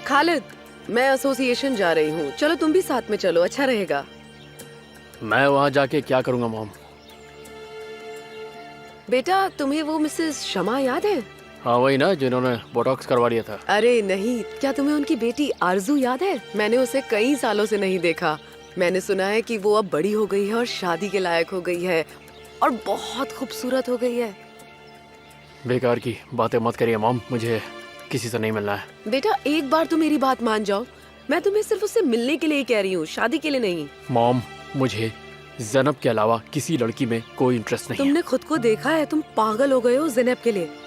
खालिद, मैं एसोसिएशन जा रही हूँ, चलो तुम भी साथ में चलो, अच्छा रहेगा। मैं वहाँ जाके क्या करूँगा मॉम? बेटा तुम्हें वो मिसेस शमा याद है? हाँ वही ना जिन्होंने बोटॉक्स करवा लिया था। अरे नहीं, क्या तुम्हें उनकी बेटी आरजू याद है? मैंने उसे कई सालों से नहीं देखा। मैंने सुना है कि वो अब बड़ी हो गई है और शादी के लायक हो गई है और बहुत खूबसूरत हो गई है। बेकार की बातें मत करिए मॉम, मुझे किसी से नहीं मिलना है। बेटा एक बार तो मेरी बात मान जाओ, मैं तुम्हें सिर्फ उससे मिलने के लिए ही कह रही हूँ, शादी के लिए नहीं। मॉम मुझे ज़ैनब के अलावा किसी लड़की में कोई इंटरेस्ट नहीं तुमने खुद को देखा है, तुम पागल हो गए हो ज़ैनब के लिए। है।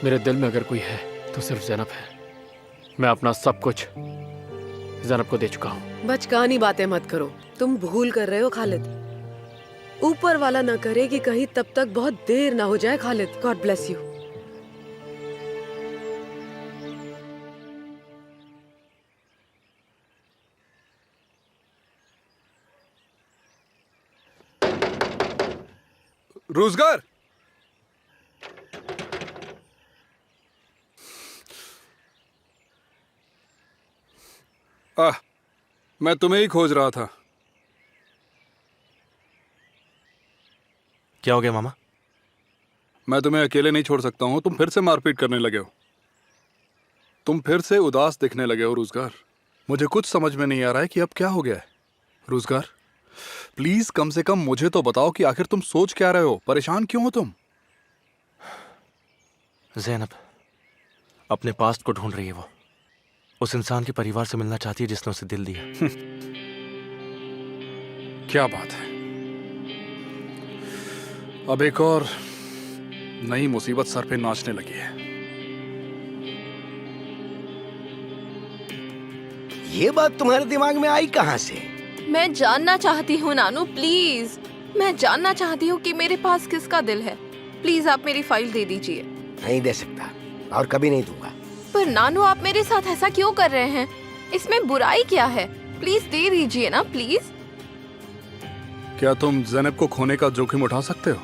मेरे दिल में अगर कोई है तो सिर्फ ज़ैनब है। मैं अपना सब कुछ ज़ैनब को दे चुका हूँ। बचकानी बातें मत करो, तुम भूल कर रहे हो खालिद। ऊपर वाला ना करे कि कहीं तब तक बहुत देर ना हो जाए। Khalid, God bless you. रोजगार, मैं तुम्हें ही खोज रहा था। क्या हो गया मामा? मैं तुम्हें अकेले नहीं छोड़ सकता हूं। तुम फिर से मारपीट करने लगे हो, तुम फिर से उदास दिखने लगे हो रोजगार। मुझे कुछ समझ में नहीं आ रहा है कि अब क्या हो गया है। रोजगार प्लीज कम से कम मुझे तो बताओ कि आखिर तुम सोच क्या रहे हो, परेशान क्यों हो तुम? ज़ैनब अपने पास्ट को ढूंढ रही है। वो उस इंसान के परिवार से मिलना चाहती है जिसने उसे दिल दिया। क्या बात है, अब एक और नई मुसीबत सर पे नाचने लगी है। ये बात तुम्हारे दिमाग में आई कहाँ से? मैं जानना चाहती हूँ नानू, प्लीज। मैं जानना चाहती हूँ कि मेरे पास किसका दिल है। प्लीज आप मेरी फाइल दे दीजिए। नहीं दे सकता और कभी नहीं दूंगा। पर नानू आप मेरे साथ ऐसा क्यों कर रहे हैं? इसमें बुराई क्या है? प्लीज दे दीजिए ना, प्लीज। क्या तुम ज़ैनब को खोने का जोखिम उठा सकते हो?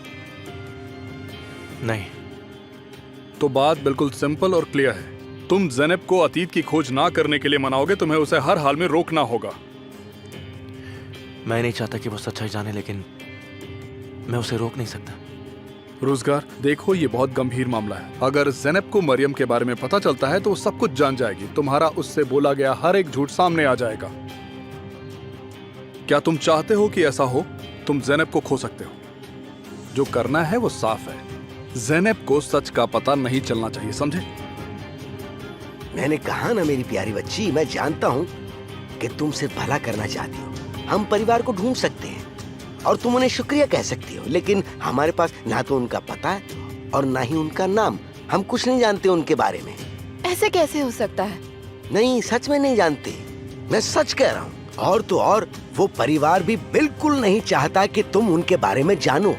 नहीं। तो बात बिल्कुल सिंपल और क्लियर है। तुम ज़ैनब को अतीत की खोज ना करने के लिए मनाओगे, तुम्हें उसे हर हाल में रोकना होगा। मैं नहीं चाहता कि वो सच्चाई जाने, लेकिन मैं उसे रोक नहीं सकता। रोजगार देखो, ये बहुत गंभीर मामला है। अगर ज़ैनब को मरियम के बारे में पता चलता है तो वो सब कुछ जान जाएगी। तुम्हारा उससे बोला गया हर एक झूठ सामने आ जाएगा। क्या तुम चाहते हो कि ऐसा हो? तुम ज़ैनब को खो सकते हो। जो करना है वो साफ है, ज़ैनब को सच का पता नहीं चलना चाहिए, समझे? मैंने कहा ना मेरी प्यारी बच्ची, मैं जानता हूँ कि तुम सिर्फ भला करना चाहती हो। हम परिवार को ढूंढ सकते हैं और तुम उन्हें शुक्रिया कह सकती हो, लेकिन हमारे पास ना तो उनका पता है और ना ही उनका नाम। हम कुछ नहीं जानते उनके बारे में। ऐसे कैसे हो सकता है? नहीं, सच में नहीं जानते। मैं सच कह रहा हूँ। और तो और वो परिवार भी बिल्कुल नहीं चाहता कि तुम उनके बारे में जानो।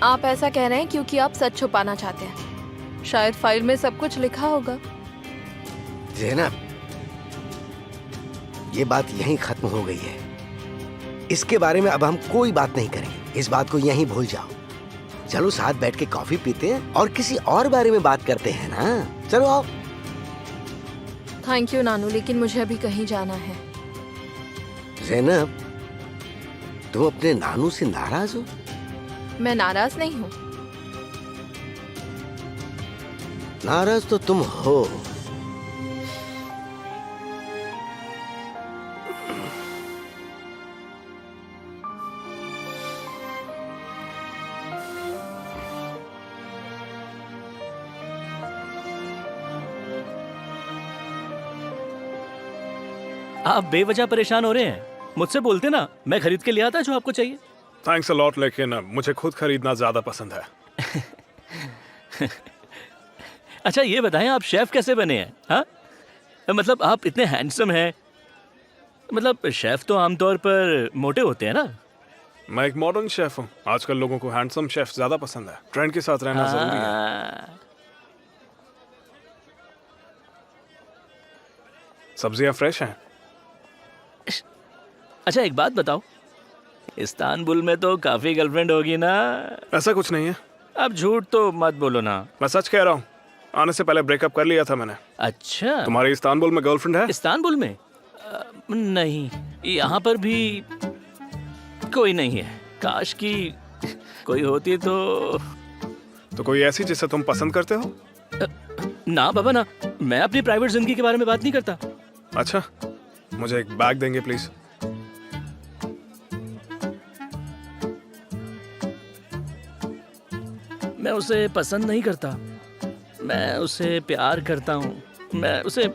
आप ऐसा कह रहे हैं क्योंकि आप सच छुपाना चाहते हैं। शायद फाइल में सब कुछ लिखा होगा। ज़ैनब, ये बात यहीं खत्म हो गई है। इसके बारे में अब हम कोई बात नहीं करेंगे। इस बात को यहीं भूल जाओ। चलो साथ बैठ के कॉफी पीते हैं और किसी और बारे में बात करते हैं ना। चलो आओ। थैंक यू नानू, लेकिन मुझे अभी कहीं जाना है। ज़ैनब, तुम अपने नानू से नाराज हो? मैं नाराज नहीं हूँ। नाराज तो तुम हो। आप बेवजह परेशान हो रहे हैं। मुझसे बोलते ना, मैं खरीद के ले आता जो आपको चाहिए। थैंक्स अ लॉट, लेकिन मुझे खुद खरीदना ज्यादा पसंद है। अच्छा ये बताएं, आप शेफ कैसे बने हैं? हाँ, मतलब आप इतने हैंडसम हैं। मतलब शेफ तो आमतौर पर मोटे होते हैं ना। मैं एक मॉडर्न शेफ हूँ। आजकल लोगों को हैंडसम शेफ ज्यादा पसंद है। ट्रेंड के साथ रहना जरूरी है। सब्जियां फ्रेश हैं। अच्छा एक बात बताओ, इस्तांबुल में तो काफी गर्लफ्रेंड होगी ना? ऐसा कुछ नहीं है, अब झूठ तो मत बोलो ना। मैं सच कह रहा हूँ, आने से पहले ब्रेकअप कर लिया था मैंने। अच्छा, तुम्हारी इस्तांबुल में गर्लफ्रेंड है? इस्तांबुल में? नहीं, यहाँ पर भी कोई नहीं है। काश की कोई होती तो कोई ऐसी जिसे तुम पसंद करते हो? ना बाबा ना, मैं अपनी प्राइवेट जिंदगी के बारे में बात नहीं करता। अच्छा, मुझे एक बैग देंगे प्लीज? मैं उसे पसंद नहीं करता, मैं उसे प्यार करता हूँ। मैं उसे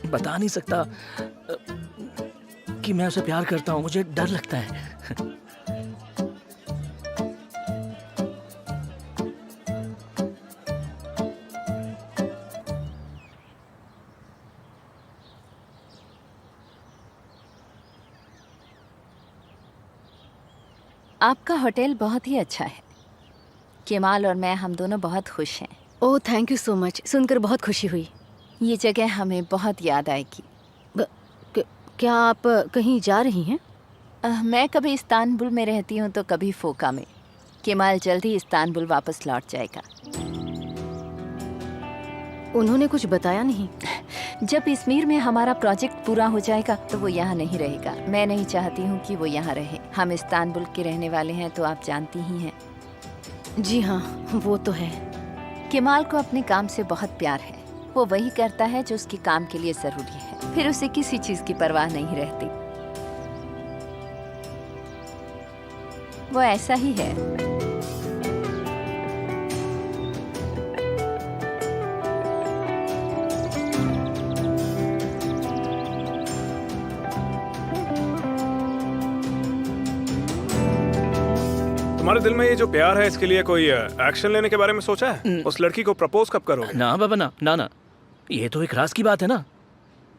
बता नहीं सकता कि मैं उसे प्यार करता हूँ, मुझे डर लगता है। आपका होटल बहुत ही अच्छा है। केमाल और मैं हम दोनों बहुत खुश हैं। Oh thank you so much, सुनकर बहुत खुशी हुई। ये जगह हमें बहुत याद आएगी। क्या आप कहीं जा रही हैं? मैं कभी इस्तांबुल में रहती हूँ तो कभी फोका में। केमाल जल्द ही इस्तांबुल वापस लौट जाएगा। उन्होंने कुछ बताया नहीं? जब इस्मीर में हमारा प्रोजेक्ट पूरा हो जाएगा तो वो यहाँ नहीं रहेगा। मैं नहीं चाहती हूँ कि वो यहाँ रहे। हम इस्तांबुल के रहने वाले हैं तो आप जानती ही हैं। जी हाँ, वो तो है। केमाल को अपने काम से बहुत प्यार है। वो वही करता है जो उसके काम के लिए जरूरी है, फिर उसे किसी चीज की परवाह नहीं रहती। वो ऐसा ही है। तुम्हारे दिल में ये जो प्यार है, इसके लिए कोई एक्शन लेने के बारे में सोचा है? उस लड़की को प्रपोज कब करोगे? ना बाबा ना, ना ना, ये तो एक राज की बात है ना।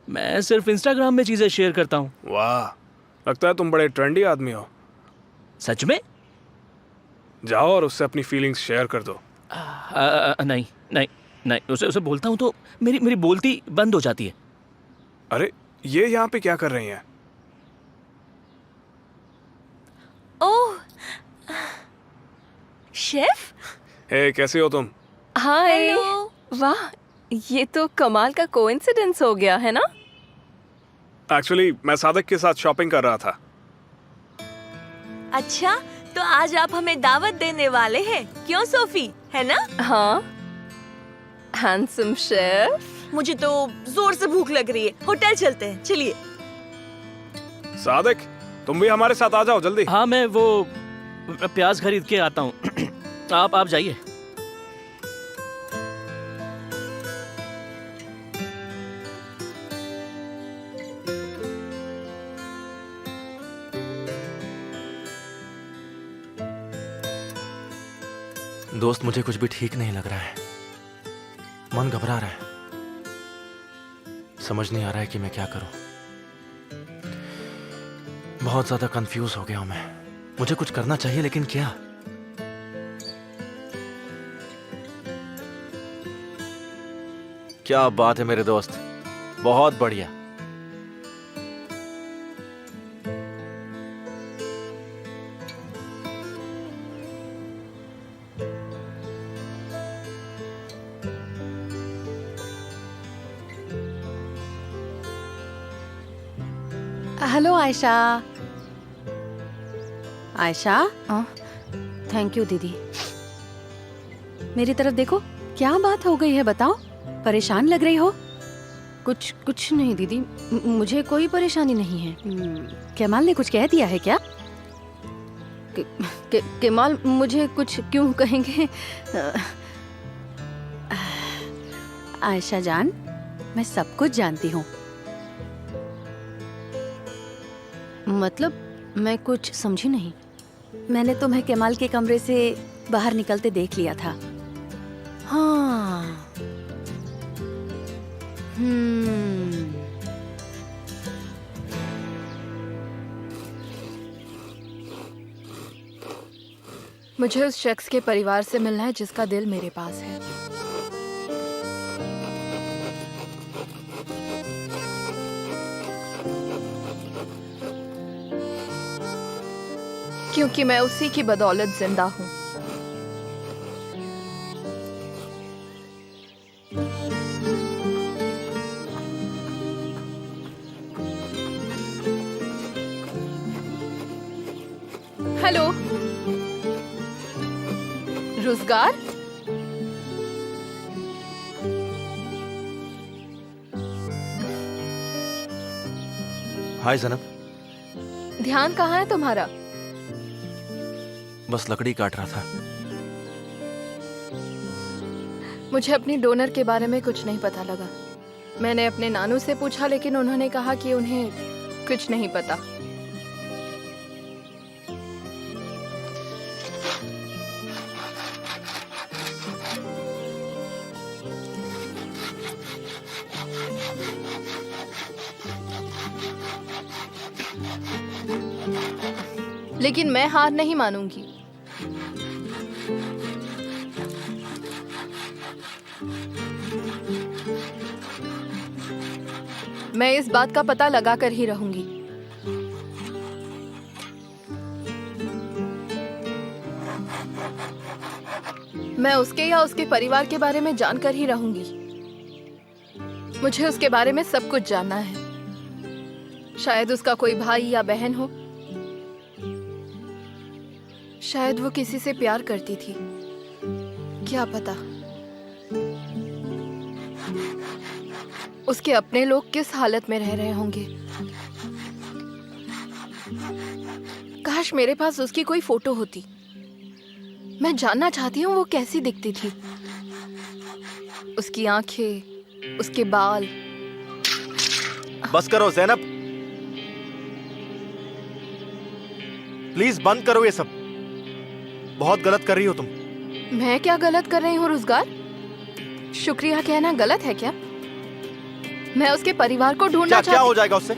मैं सिर्फ इंस्टाग्राम में चीजें शेयर करता हूँ। वाह, लगता है तुम बड़े ट्रेंडी आदमी हो। सच में? जाओ और उससे अपनी फीलिंग्स शेयर कर दो। नहीं नहीं नहीं, उसे बोलता हूँ तो मेरी बोलती बंद हो जाती है। अरे ये यहाँ पे क्या कर रही हैं? ओह शेफ, हे, कैसी हो तुम? हाय। वाह, ये तो कमाल का कोइंसिडेंस हो गया है ना। एक्चुअली मैं सादिक के साथ शॉपिंग कर रहा था। अच्छा, तो आज आप हमें दावत देने वाले हैं, क्यों सोफी, है ना? हाँ, हैंडसम शेफ। मुझे तो जोर से भूख लग रही है, होटल चलते हैं, चलिए। सादिक, तुम भी हमारे साथ आ जाओ जल्दी। हाँ, मैं वो प्याज खरीद के आता हूँ। आप जाइए। दोस्त, मुझे कुछ भी ठीक नहीं लग रहा है। मन घबरा रहा है। समझ नहीं आ रहा है कि मैं क्या करूं। बहुत ज्यादा कंफ्यूज हो गया हूं मैं। मुझे कुछ करना चाहिए, लेकिन क्या? क्या बात है मेरे दोस्त, बहुत बढ़िया। Hello Ayesha. Ayesha, thank you दीदी। मेरी तरफ देखो, क्या बात हो गई है बताओ? परेशान लग रही हो। कुछ नहीं दीदी, मुझे कोई परेशानी नहीं है। केमाल ने कुछ कह दिया है क्या? केमाल मुझे कुछ क्यों कहेंगे? आयशा जान, मैं सब कुछ जानती हूँ। मतलब मैं कुछ समझी नहीं। मैंने तुम्हें केमाल के कमरे से बाहर निकलते देख लिया था। हाँ। मुझे उस शख्स के परिवार से मिलना है जिसका दिल मेरे पास है। क्योंकि मैं उसी की बदौलत जिंदा हूँ। हेलो रोजगार। हाय जैनब। ध्यान कहाँ है तुम्हारा? बस लकड़ी काट रहा था। मुझे अपनी डोनर के बारे में कुछ नहीं पता लगा। मैंने अपने नानू से पूछा लेकिन उन्होंने कहा कि उन्हें कुछ नहीं पता। लेकिन मैं हार नहीं मानूंगी। मैं इस बात का पता लगा कर ही रहूंगी। मैं उसके या उसके परिवार के बारे में जानकर ही रहूंगी। मुझे उसके बारे में सब कुछ जानना है। शायद उसका कोई भाई या बहन हो। शायद वो किसी से प्यार करती थी, क्या पता। उसके अपने लोग किस हालत में रह रहे होंगे। काश मेरे पास उसकी कोई फोटो होती। मैं जानना चाहती हूँ वो कैसी दिखती थी। उसकी आंखें, उसके बाल। बस करो जैनब, प्लीज बंद करो ये सब। बहुत गलत कर रही हो तुम। मैं क्या गलत कर रही हूँ रोजगार? शुक्रिया कहना गलत है क्या? मैं उसके परिवार को ढूंढना क्या हो जाएगा उससे?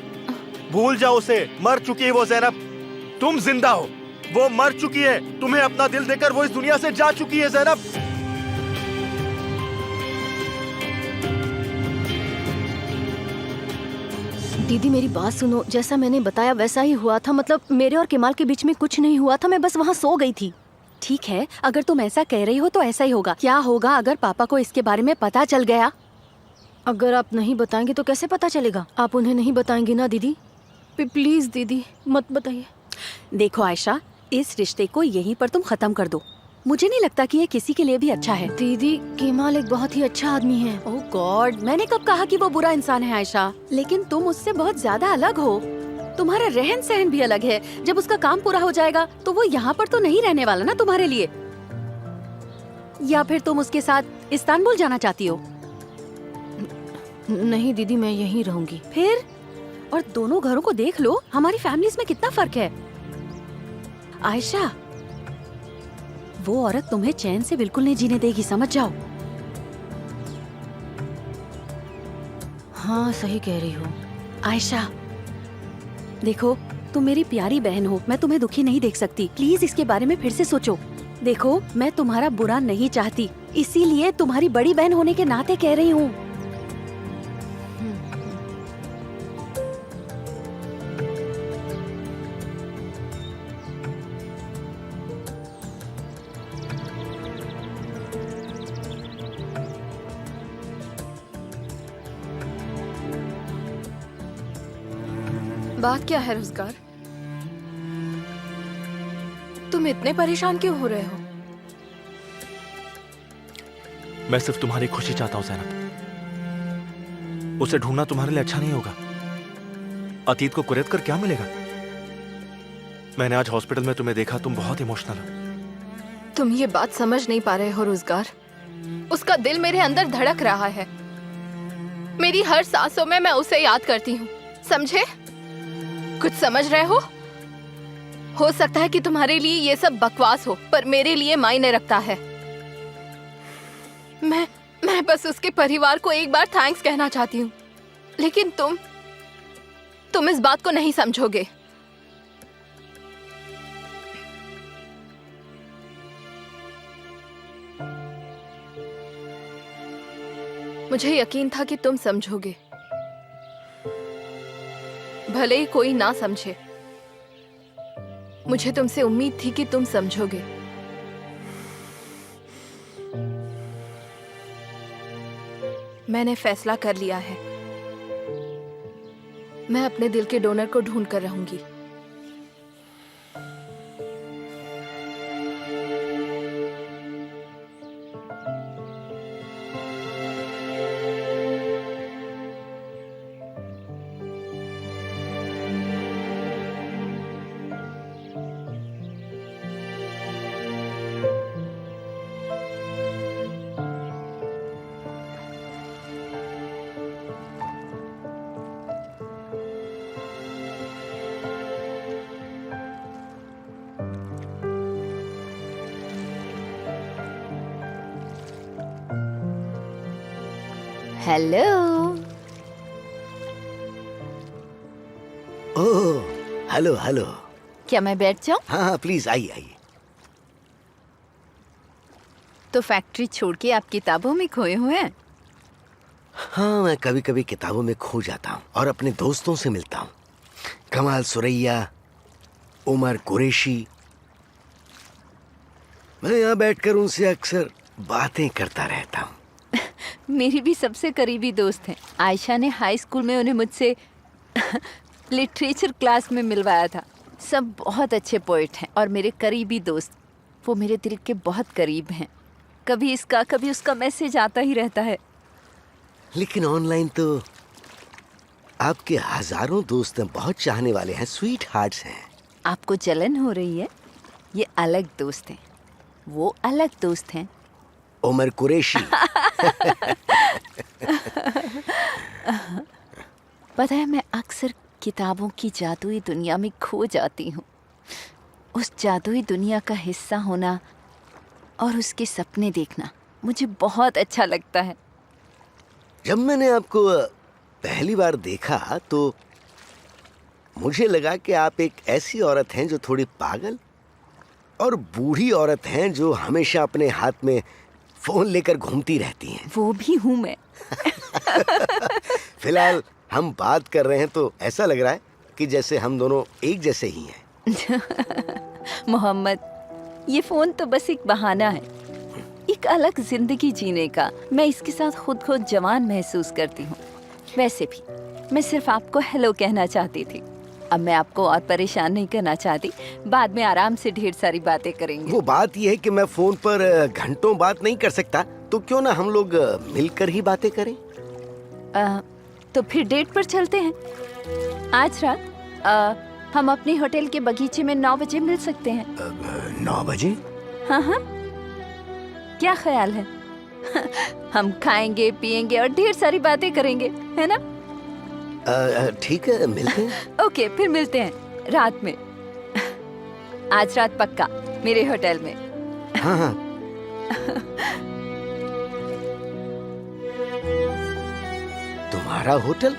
भूल जाओ उसे, मर चुकी है वो जैनब। तुम जिंदा हो, वो मर चुकी है। तुम्हें अपना दिल देकर वो इस दुनिया से जा चुकी है जैनब। दीदी मेरी बात सुनो, जैसा मैंने बताया वैसा ही हुआ था। मतलब मेरे और केमाल के बीच में कुछ नहीं हुआ था, मैं बस वहाँ सो गई थी। ठीक है, अगर तुम ऐसा कह रही हो तो ऐसा ही होगा। क्या होगा अगर पापा को इसके बारे में पता चल गया? अगर आप नहीं बताएंगे तो कैसे पता चलेगा? आप उन्हें नहीं बताएंगी ना दीदी? प्लीज दीदी मत बताइए। देखो आयशा, इस रिश्ते को यहीं पर तुम खत्म कर दो। मुझे नहीं लगता कि ये किसी के लिए भी अच्छा है। दीदी केमाल एक बहुत ही अच्छा आदमी है। ओह गॉड, मैंने कब कहा कि वो बुरा इंसान है आयशा? लेकिन तुम उससे बहुत ज्यादा अलग हो। तुम्हारा रहन सहन भी अलग है। जब उसका काम पूरा हो जाएगा तो वो यहाँ पर तो नहीं रहने वाला ना तुम्हारे लिए। या फिर तुम उसके साथ इस्तांबुल जाना चाहती हो? नहीं दीदी, मैं यहीं रहूंगी। फिर? और दोनों घरों को देख लो, हमारी फैमिलीज में कितना फर्क है। आयशा, वो औरत तुम्हें चैन से बिल्कुल नहीं जीने देगी, समझ जाओ। हाँ सही कह रही हो आयशा। देखो, तुम मेरी प्यारी बहन हो, मैं तुम्हें दुखी नहीं देख सकती। प्लीज इसके बारे में फिर से सोचो। देखो, मैं तुम्हारा बुरा नहीं चाहती, इसीलिए तुम्हारी बड़ी बहन होने के नाते कह रही हूँ। बात क्या है रोजगार? तुम इतने परेशान क्यों हो रहे हो? मैं सिर्फ तुम्हारी खुशी चाहता हूं जैनब। उसे ढूंढना तुम्हारे लिए अच्छा नहीं होगा। अतीत को कुरेद कर क्या मिलेगा? मैंने आज हॉस्पिटल में तुम्हें देखा, तुम बहुत इमोशनल हो। तुम ये बात समझ नहीं पा रहे हो रोजगार। उसका दिल मेरे अंदर धड़क रहा है। मेरी हर सांसों में मैं उसे याद करती हूँ, समझे? कुछ समझ रहे हो? हो सकता है कि तुम्हारे लिए ये सब बकवास हो, पर मेरे लिए मायने रखता है। मैं बस उसके परिवार को एक बार थैंक्स कहना चाहती हूँ, लेकिन तुम इस बात को नहीं समझोगे। मुझे यकीन था कि तुम समझोगे, भले ही कोई ना समझे। मुझे तुमसे उम्मीद थी कि तुम समझोगे। मैंने फैसला कर लिया है। मैं अपने दिल के डोनर को ढूंढ कर रहूंगी। हेलो। ओह, हेलो हेलो। क्या मैं बैठ जाऊं? हाँ हाँ, प्लीज आइए आइए। तो फैक्ट्री छोड़ के आप किताबों में खोए हुए हैं? हाँ, मैं कभी कभी किताबों में खो जाता हूँ और अपने दोस्तों से मिलता हूँ। कमाल सुरैया, उमर कुरैशी। मैं यहाँ बैठकर उनसे अक्सर बातें करता रहता हूँ। मेरी भी सबसे करीबी दोस्त हैं। आयशा ने हाई स्कूल में उन्हें मुझसे लिटरेचर क्लास में मिलवाया था। सब बहुत अच्छे पोएट हैं और मेरे करीबी दोस्त। वो मेरे दिल के बहुत करीब हैं। कभी इसका कभी उसका मैसेज आता ही रहता है। लेकिन ऑनलाइन तो आपके हजारों दोस्त हैं, बहुत चाहने वाले हैं, स्वीट हार्ट्स हैं। आपको जलन हो रही है? ये अलग दोस्त हैं, वो अलग दोस्त हैं। उमर कुरैशी। पता है, मैं अक्सर किताबों की जादुई दुनिया में खो जाती हूँ। उस जादुई दुनिया का हिस्सा होना और उसके सपने देखना मुझे बहुत अच्छा लगता है। जब मैंने आपको पहली बार देखा तो मुझे लगा कि आप एक ऐसी औरत हैं जो थोड़ी पागल और बूढ़ी औरत हैं जो हमेशा अपने हाथ में फोन लेकर घूमती रहती हैं। वो भी हूँ मैं। फिलहाल हम बात कर रहे हैं तो ऐसा लग रहा है कि जैसे हम दोनों एक जैसे ही हैं। मोहम्मद, ये फोन तो बस एक बहाना है, एक अलग जिंदगी जीने का। मैं इसके साथ खुद को जवान महसूस करती हूँ। वैसे भी मैं सिर्फ आपको हेलो कहना चाहती थी। अब मैं आपको और परेशान नहीं करना चाहती। बाद में आराम से ढेर सारी बातें करेंगे। वो बात यह है कि मैं फोन पर घंटों बात नहीं कर सकता, तो क्यों ना हम लोग मिलकर ही बातें करें। तो फिर डेट पर चलते हैं। आज रात हम अपने होटल के बगीचे में 9 बजे मिल सकते हैं। 9 बजे? हाँ हाँ, क्या ख्याल है? हम खाएंगे पिएंगे और ढेर सारी बातें करेंगे, है ना? ठीक है, मिलते हैं। ओके, फिर मिलते हैं रात में। आज रात पक्का मेरे होटल में। हाँ हाँ। तुम्हारा होटल?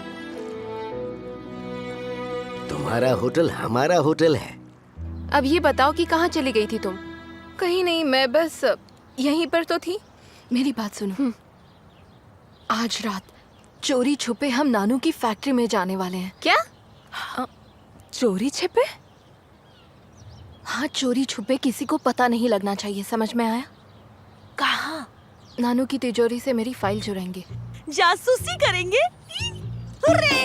तुम्हारा होटल हमारा होटल है। अब ये बताओ कि कहाँ चली गई थी तुम? कहीं नहीं, मैं बस यहीं पर तो थी। मेरी बात सुनो। आज रात चोरी छुपे हम नानू की फैक्ट्री में जाने वाले हैं। क्या? चोरी छिपे? हाँ, चोरी छुपे, किसी को पता नहीं लगना चाहिए, समझ में आया? कहाँ? नानू की तिजोरी से मेरी फाइल चुराएंगे। जासूसी करेंगे? हुर्रे!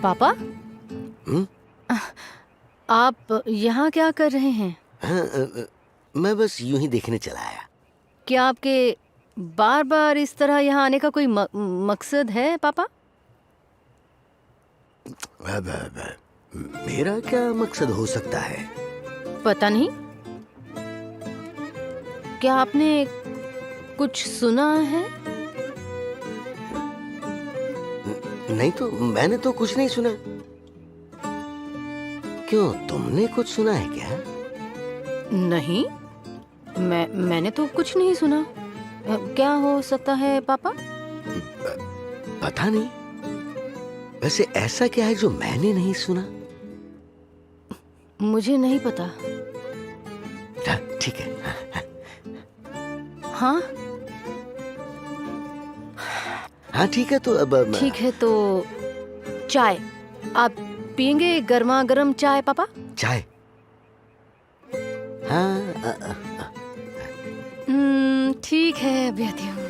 पापा हम्म? आप यहाँ क्या कर रहे हैं? हाँ, मैं बस यूं ही देखने चला आया। क्या आपके बार बार इस तरह यहाँ आने का कोई मकसद है पापा? मेरा क्या मकसद हो सकता है? पता नहीं। क्या आपने कुछ सुना है? नहीं तो मैंने तो कुछ नहीं सुना। क्यों, तुमने कुछ सुना है क्या? नहीं, मैंने तो कुछ नहीं सुना। क्या हो सकता है पापा? पता नहीं। वैसे ऐसा क्या है जो मैंने नहीं सुना? मुझे नहीं पता। ठीक है। हाँ हाँ ठीक है, तो अब ठीक है। तो चाय आप पियेंगे? गर्मा गर्म चाय पापा? चाय? हाँ ठीक है, अभी आती हूँ।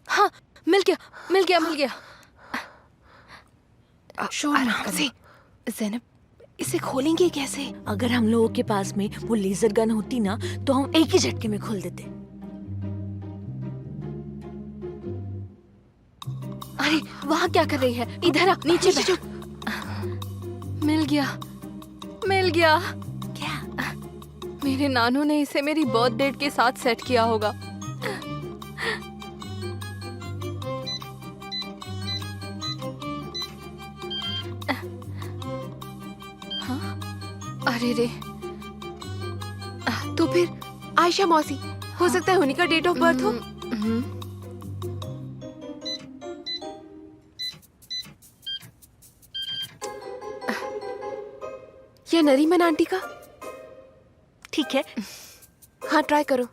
हाँ, मिल गया मिल गया मिल गया। आराम से। ज़ैनब, इसे खोलेंगे कैसे? अगर हम लोगों के पास में वो लेजर गन होती ना तो हम एक ही झटके में खोल देते। अरे वहाँ क्या कर रही है? इधर आ, नीचे बैठ। मिल गया मिल गया। क्या? मेरे नानू ने इसे मेरी बर्थ डेट के साथ सेट किया होगा। अरे रे, तो फिर आयशा मौसी, हो सकता है उन्हीं का डेट ऑफ बर्थ हो। या नरीमन आंटी का? ठीक है, हाँ ट्राई करो।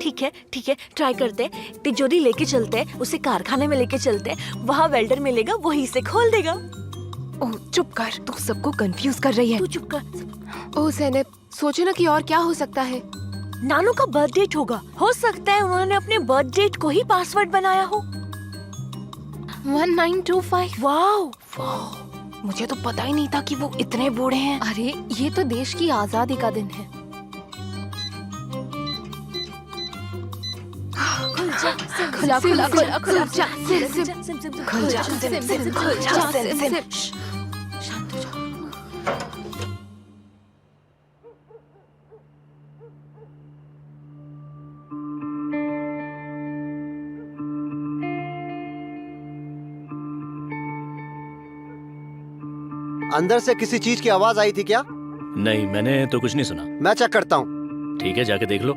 ठीक है, ट्राई करते। तिजोरी लेके चलते, उसे कारखाने में लेके चलते, वहाँ वेल्डर मिलेगा, वही से खोल देगा। ओह चुप कर, तू सबको कंफ्यूज कर रही है। तू चुप कर। ओह ज़ैनब, सोचो ना कि और क्या हो सकता है। नानू का बर्थ डेट होगा। हो सकता है उन्होंने अपने बर्थ डेट को ही पासवर्ड बनाया हो। 1925। वाओ, मुझे तो पता ही नहीं था कि वो इतने बूढ़े हैं। अरे ये तो देश की आजादी का दिन है। खुला खुला खुला खुला जा, खुल जा, खुल जा। शांत हो जाओ। अंदर से किसी चीज की आवाज आई थी क्या? नहीं, मैंने तो कुछ नहीं सुना। मैं चेक करता हूँ। ठीक है, जाके देख लो।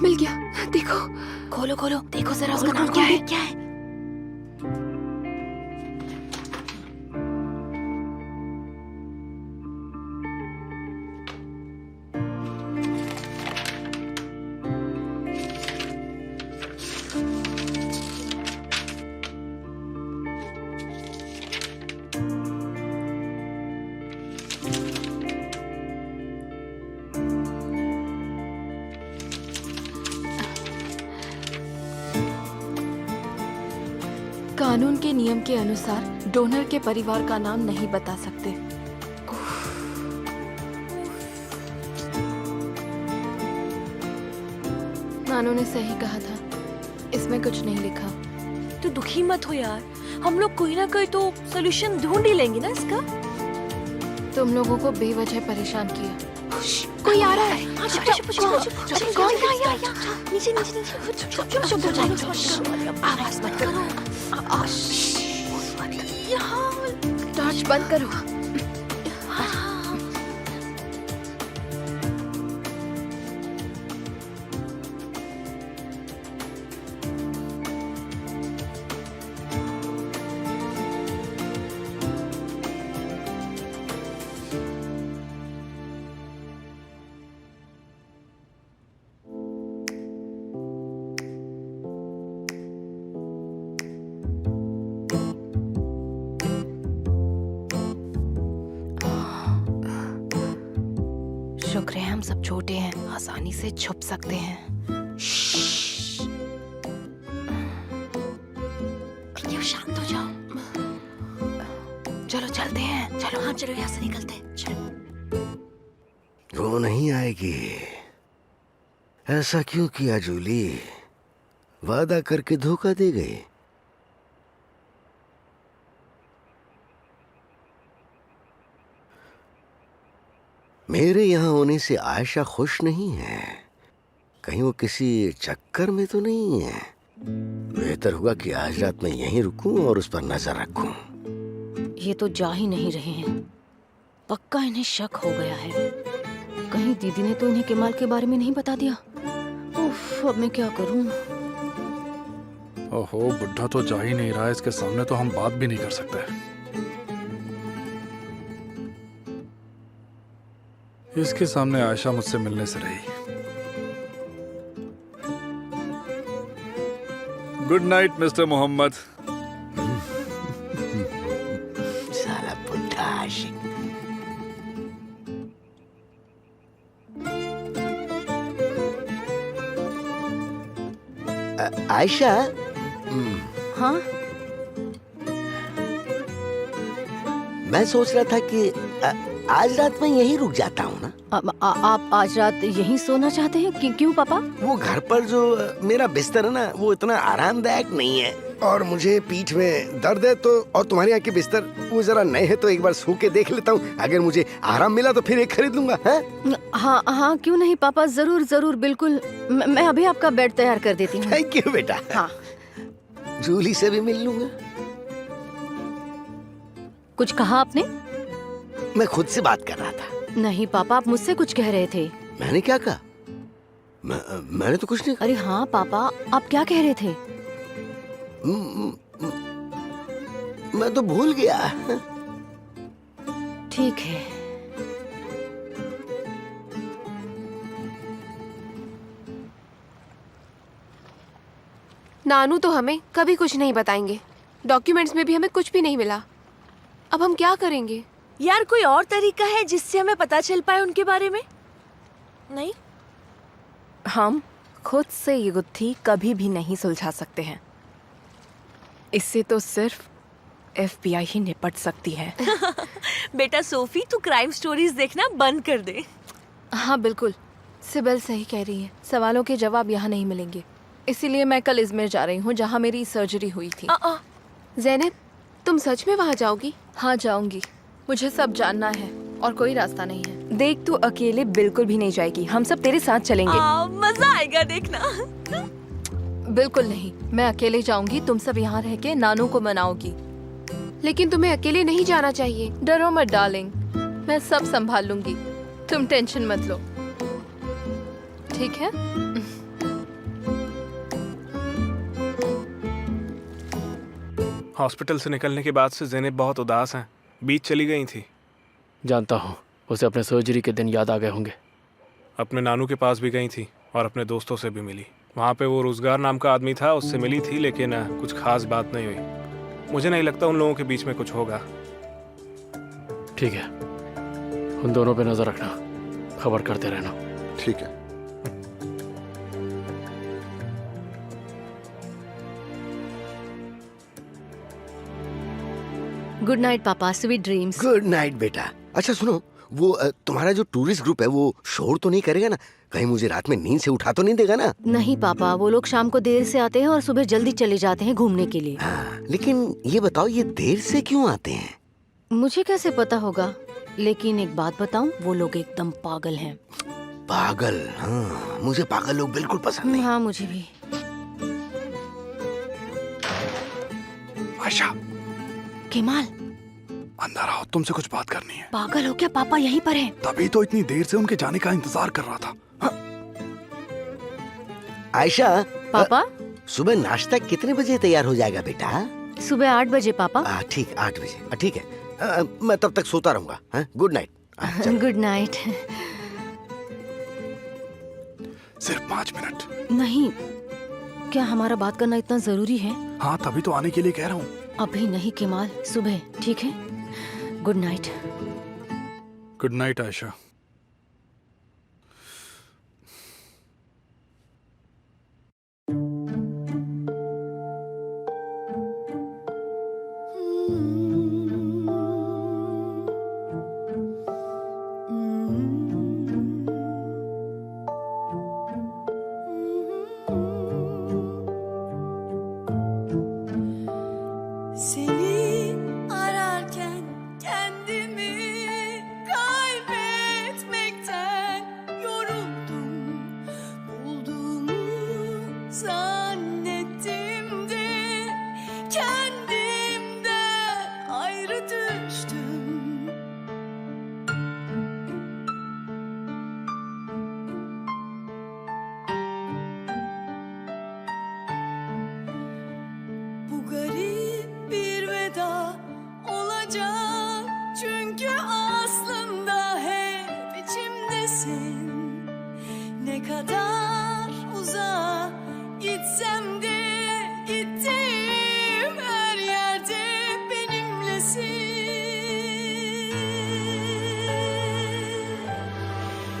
मिल गया, देखो। खोलो खोलो, देखो जरा उसका नाम क्या है? क्या है? कानून के नियम के अनुसार डोनर के परिवार का नाम नहीं बता सकते। नानू ने सही कहा था, इसमें कुछ नहीं लिखा। तो दुखी मत हो यार, हम लोग कोई ना कोई तो सोल्यूशन ढूंढ ही लेंगे ना इसका। तुम लोगों को बेवजह परेशान किया। कोई आ रहा है। कौन आया? नीचे नीचे नीचे। चुप हो जाओ। आवाज मत करो। टॉर्च बंद करो। शुक्र है हम सब छोटे हैं, आसानी से छुप सकते हैं। क्यों शांत हो जाओ। चलो चलते हैं, चलो। हाँ चलो यहाँ से निकलते हैं, चलो। वो नहीं आएगी। ऐसा क्यों किया जूली? वादा करके धोखा दे गई। मेरे यहाँ होने से आयशा खुश नहीं है। कहीं वो किसी चक्कर में तो नहीं है। बेहतर हुआ कि आज रात मैं यहीं रुकूं और उस पर नजर रखूं। ये तो जा ही नहीं रहे हैं। पक्का इन्हें शक हो गया है। कहीं दीदी ने तो इन्हें केमाल के बारे में नहीं बता दिया। उफ, अब मैं क्या करूं? ओहो, बुढ़ा तो जा ही नहीं रहा है। इसके सामने तो हम बात भी नहीं कर सकते। इसके सामने आयशा मुझसे मिलने से रही। Good night mister Mohammad. साला बुढ़ा आशिक। आयशा। हाँ, मैं सोच रहा था कि आज रात मैं यहीं रुक जाता हूँ ना। आप आज रात यहीं सोना चाहते हैं? क्यों पापा? वो घर पर जो मेरा बिस्तर है ना, वो इतना आरामदायक नहीं है और मुझे पीठ में दर्द है। तो और तुम्हारे यहाँ के बिस्तर वो जरा नए हैं, तो एक बार सो के देख लेता हूँ। अगर मुझे आराम मिला तो फिर एक खरीद लूंगा। हाँ हाँ, क्यों नहीं पापा, जरूर जरूर, बिल्कुल। मैं अभी आपका बेड तैयार कर देती हूँ। थैंक यू बेटा। हाँ, जूली से भी मिल लूंगा। कुछ कहा आपने? मैं खुद से बात कर रहा था। नहीं पापा, आप मुझसे कुछ कह रहे थे। मैंने क्या कहा? मैंने तो कुछ नहीं कहा। अरे हाँ पापा, आप क्या कह रहे थे? मैं तो भूल गया। ठीक है। नानू तो हमें कभी कुछ नहीं बताएंगे। डॉक्यूमेंट्स में भी हमें कुछ भी नहीं मिला। अब हम क्या करेंगे? यार कोई और तरीका है जिससे हमें पता चल पाए उनके बारे में? नहीं, हम खुद से ये गुत्थी कभी भी नहीं सुलझा सकते हैं। इससे तो सिर्फ FBI ही निपट सकती है। बेटा सोफी, तू क्राइम स्टोरीज देखना बंद कर दे। हाँ बिल्कुल, सिबल सही कह रही है। सवालों के जवाब यहाँ नहीं मिलेंगे। इसीलिए मैं कल इजमेर जा रही हूँ, जहाँ मेरी सर्जरी हुई थी। ज़ैनब, तुम सच में वहाँ जाओगी? हाँ जाऊंगी। मुझे सब जानना है और कोई रास्ता नहीं है। देख, तू अकेले बिल्कुल भी नहीं जाएगी। हम सब तेरे साथ चलेंगे। मजा आएगा देखना। बिल्कुल नहीं, मैं अकेले जाऊंगी। तुम सब यहाँ रह के नानू को मनाओगी। लेकिन तुम्हें अकेले नहीं जाना चाहिए। डरो मत डार्लिंग, मैं सब संभाल लूंगी। तुम टेंशन मत लो, ठीक है? हॉस्पिटल से निकलने के बाद से ज़ैनब बहुत उदास हैं। बीच चली गई थी। जानता हूँ, उसे अपने सर्जरी के दिन याद आ गए होंगे। अपने नानू के पास भी गई थी और अपने दोस्तों से भी मिली। वहाँ पे वो रोजगार नाम का आदमी था, उससे मिली थी, लेकिन कुछ खास बात नहीं हुई। मुझे नहीं लगता उन लोगों के बीच में कुछ होगा। ठीक है, उन दोनों पे नजर रखना, खबर करते रहना। ठीक है। गुड नाइट पापा, स्वीट ड्रीम्स। गुड नाइट बेटा। अच्छा सुनो, वो तुम्हारा जो टूरिस्ट ग्रुप है वो शोर तो नहीं करेगा ना? कहीं मुझे रात में नींद से उठा तो नहीं देगा ना? नहीं पापा, वो लोग शाम को देर से आते हैं और सुबह जल्दी चले जाते हैं घूमने के लिए। हाँ, लेकिन ये बताओ, ये देर से क्यों आते हैं? मुझे कैसे पता होगा, लेकिन एक बात बताऊं, वो लोग एकदम पागल हैं। पागल? हाँ, मुझे पागल लोग बिल्कुल पसंद नहीं। हाँ, मुझे भी। आयशा, केमाल, अंदर आओ, तुमसे कुछ बात करनी है। पागल हो क्या? पापा यहीं पर हैं। तभी तो इतनी देर से उनके जाने का इंतजार कर रहा था। आयशा, पापा, सुबह नाश्ता कितने बजे तैयार हो जाएगा बेटा? सुबह 8 बजे पापा। ठीक, 8 बजे। ठीक है, मैं तब तक सोता रहूंगा। Good night. Good night. सिर्फ 5 मिनट। नहीं, क्या हमारा बात करना इतना जरूरी है? हाँ, तभी तो आने के लिए कह रहा हूँ। अभी नहीं केमाल, सुबह, ठीक है? Good night. Good night Ayesha. bilirsin. Ne kadar uzağa gitsem de gittiğim her yerde benimlesin.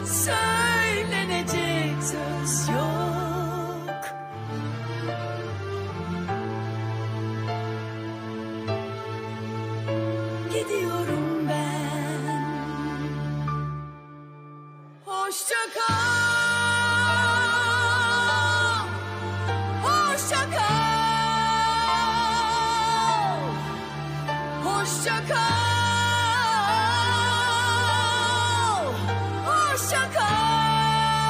Söylenecek söz yok. Gidiyorum ben. Hoşça kal. Hoşça kal. Hoşça kal. Hoşça kal.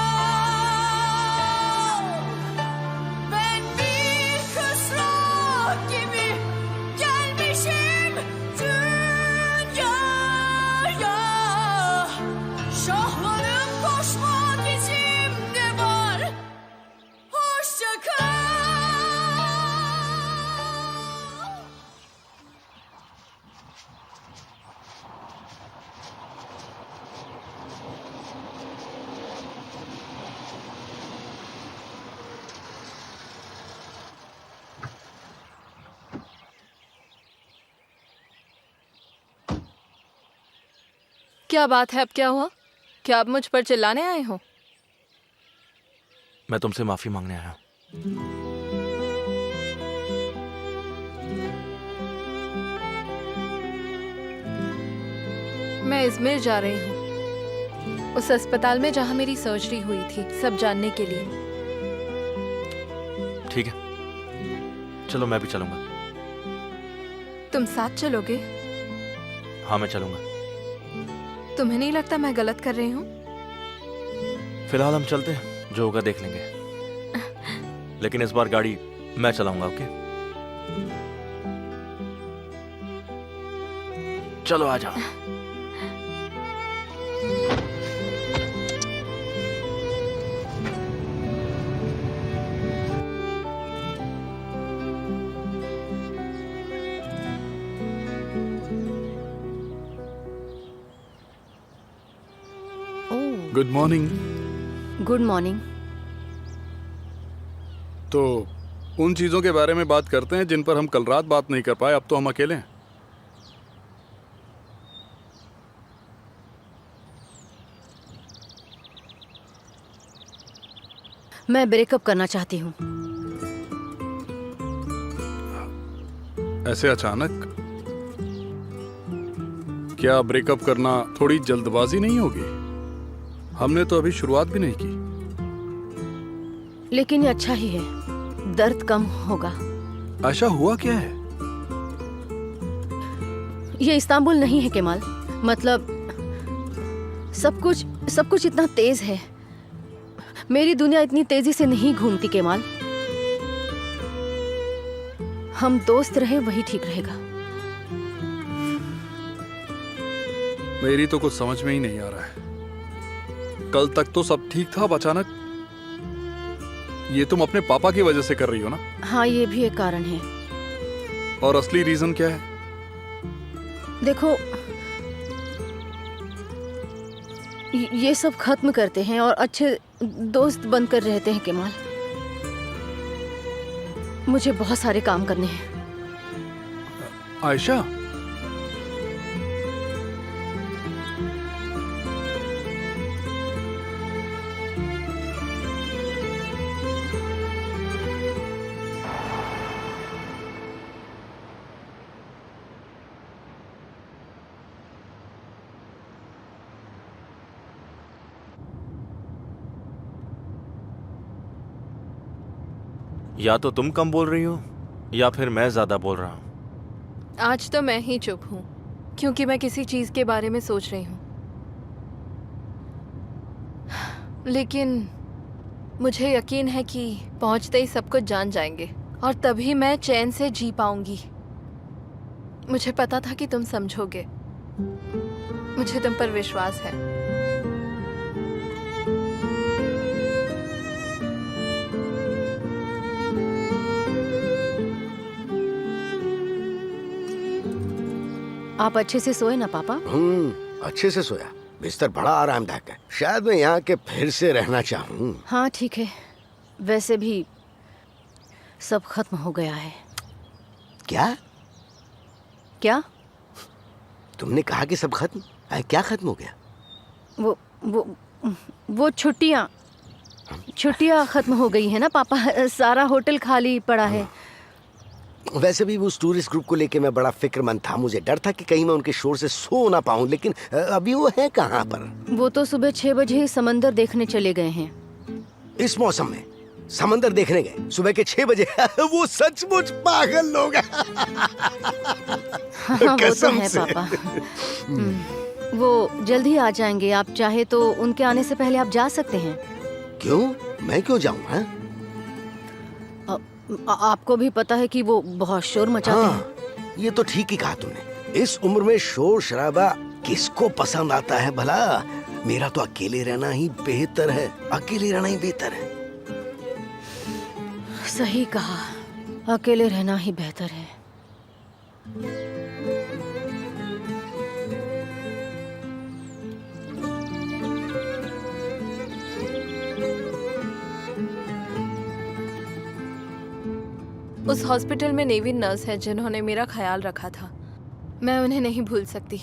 Ben bir kısrak gibi gelmişim dünyaya. Şahlarım koşmak içimde var. Hoşça kal. क्या बात है? अब क्या हुआ? क्या आप मुझ पर चिल्लाने आए हो? मैं तुमसे माफी मांगने आया हूँ। मैं इजमेर जा रही हूँ, उस अस्पताल में जहाँ मेरी सर्जरी हुई थी, सब जानने के लिए। ठीक है, चलो मैं भी चलूंगा। तुम साथ चलोगे? हाँ, मैं चलूंगा। तुम्हें नहीं लगता मैं गलत कर रही हूँ? फिलहाल हम चलते हैं, जो होगा देख लेंगे। लेकिन इस बार गाड़ी मैं चलाऊंगा, ओके? चलो आ जाओ। Good morning. Good morning. तो उन चीजों के बारे में बात करते हैं जिन पर हम कल रात बात नहीं कर पाए। अब तो हम अकेले हैं। मैं ब्रेकअप करना चाहती हूँ। ऐसे अचानक? क्या ब्रेकअप करना थोड़ी जल्दबाजी नहीं होगी? हमने तो अभी शुरुआत भी नहीं की। लेकिन ये अच्छा ही है, दर्द कम होगा। आयशा, हुआ क्या है? ये इस्तांबुल नहीं है केमाल। मतलब सब कुछ इतना तेज है। मेरी दुनिया इतनी तेजी से नहीं घूमती केमाल। हम दोस्त रहे वही ठीक रहेगा। मेरी तो कुछ समझ में ही नहीं आ रहा है। कल तक तो सब ठीक था, अब अचानक ये तुम अपने पापा की वजह से कर रही हो ना? हाँ, ये भी एक कारण है। और असली रीजन क्या है? देखो, ये सब खत्म करते हैं और अच्छे दोस्त बनकर रहते हैं केमाल। मुझे बहुत सारे काम करने हैं। आयशा, या तो तुम कम बोल रही हो या फिर मैं ज्यादा बोल रहा हूँ। आज तो मैं ही चुप हूँ, क्योंकि मैं किसी चीज के बारे में सोच रही हूँ। लेकिन मुझे यकीन है कि पहुंचते ही सब कुछ जान जाएंगे और तभी मैं चैन से जी पाऊंगी। मुझे पता था कि तुम समझोगे। मुझे तुम पर विश्वास है। आप अच्छे से सोए ना पापा? अच्छे से सोया। बिस्तर बड़ा आरामदायक है। शायद मैं यहाँ के फिर से रहना चाहूँ। हाँ ठीक है, वैसे भी सब खत्म हो गया है। क्या? क्या? तुमने कहा कि सब खत्म? क्या खत्म हो गया? वो छुट्टियाँ खत्म हो गई है ना पापा। सारा होटल खाली पड़ा है। वैसे भी उस टूरिस्ट ग्रुप को लेके मैं बड़ा फिक्रमंद था। मुझे डर था कि कहीं मैं उनके शोर से सो ना पाऊं, लेकिन अभी वो है कहाँ पर? वो तो सुबह 6 बजे ही समंदर देखने चले गए हैं। इस मौसम में समंदर देखने गए सुबह के 6 बजे? वो सचमुच पागल लोग हैं। हाँ, वो तो है पापा। वो जल्द ही आ जाएंगे। आप चाहे तो उनके आने से पहले आप जा सकते हैं। क्यों? मैं क्यों जाऊं? हाँ? आपको भी पता है कि वो बहुत शोर मचाते हैं। ये तो ठीक ही कहा तुमने। इस उम्र में शोर शराबा किसको पसंद आता है भला? मेरा तो अकेले रहना ही बेहतर है। अकेले रहना ही बेहतर है। सही कहा, अकेले रहना ही बेहतर है। उस हॉस्पिटल में नेवी नर्स है जिन्होंने मेरा ख्याल रखा था। मैं उन्हें नहीं भूल सकती।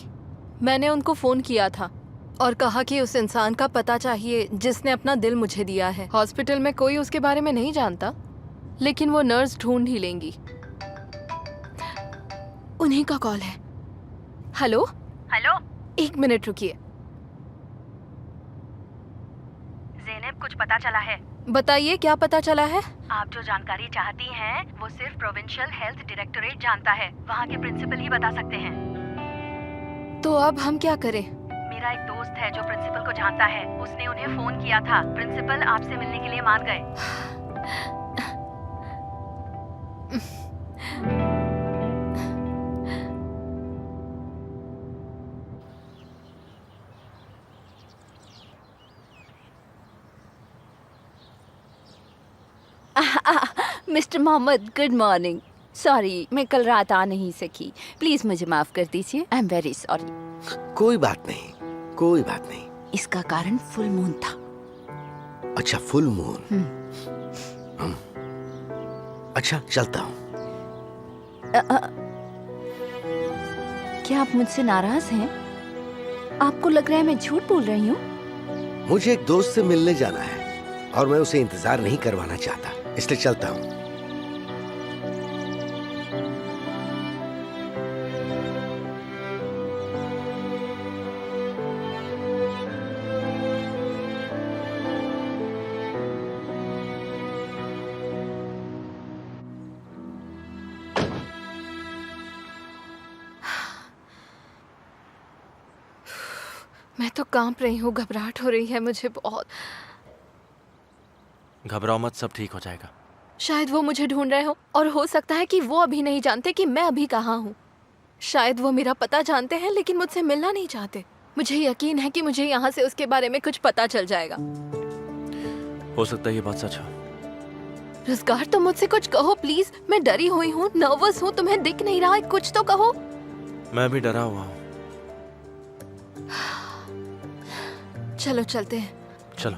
मैंने उनको फ़ोन किया था और कहा कि उस इंसान का पता चाहिए जिसने अपना दिल मुझे दिया है। हॉस्पिटल में कोई उसके बारे में नहीं जानता, लेकिन वो नर्स ढूंढ ही लेंगी। उन्हीं का कॉल है। हेलो हेलो, 1 मिनट रुकिए। ज़ैनब, कुछ पता चला है? बताइए, क्या पता चला है? आप जो जानकारी चाहती हैं वो सिर्फ प्रोविंशियल हेल्थ डायरेक्टोरेट जानता है। वहाँ के प्रिंसिपल ही बता सकते हैं। तो अब हम क्या करें? मेरा एक दोस्त है जो प्रिंसिपल को जानता है। उसने उन्हें फोन किया था। प्रिंसिपल आपसे मिलने के लिए मान गए। Mister Mohammad, good morning. Sorry, मैं कल रात आ नहीं सकी। प्लीज मुझे माफ कर दीजिए। I am very sorry. कोई बात नहीं, कोई बात नहीं। इसका कारण फुल मून था। अच्छा, फुल मून। अच्छा, चलता हूँ। क्या आप मुझसे नाराज हैं? आपको लग रहा है मैं झूठ बोल रही हूँ? मुझे एक दोस्त से मिलने जाना है और मैं उसे इंतजार नहीं करवाना चाहता, इसलिए चलता हूँ। मैं तो कांप रही हूँ, घबराहट हो रही है मुझे बहुत। घबराओ मत, सब ठीक हो जाएगा। शायद वो मुझे ढूंढ रहे हो और हो सकता है कि वो अभी नहीं जानते कि मैं अभी कहाँ हूँ। शायद वो मेरा पता जानते हैं लेकिन मुझसे मिलना नहीं चाहते। मुझे यकीन है कि मुझे यहाँ से उसके बारे में कुछ पता चल जाएगा। हो सकता है ये बात सच हो। रुज़गार, तुम मुझसे कुछ कहो प्लीज। मैं डरी हुई हूँ, नर्वस हूँ। तुम्हें दिख नहीं रहा है? कुछ तो कहो। मैं भी डरा हुआ हूँ। चलो चलते हैं। चलो।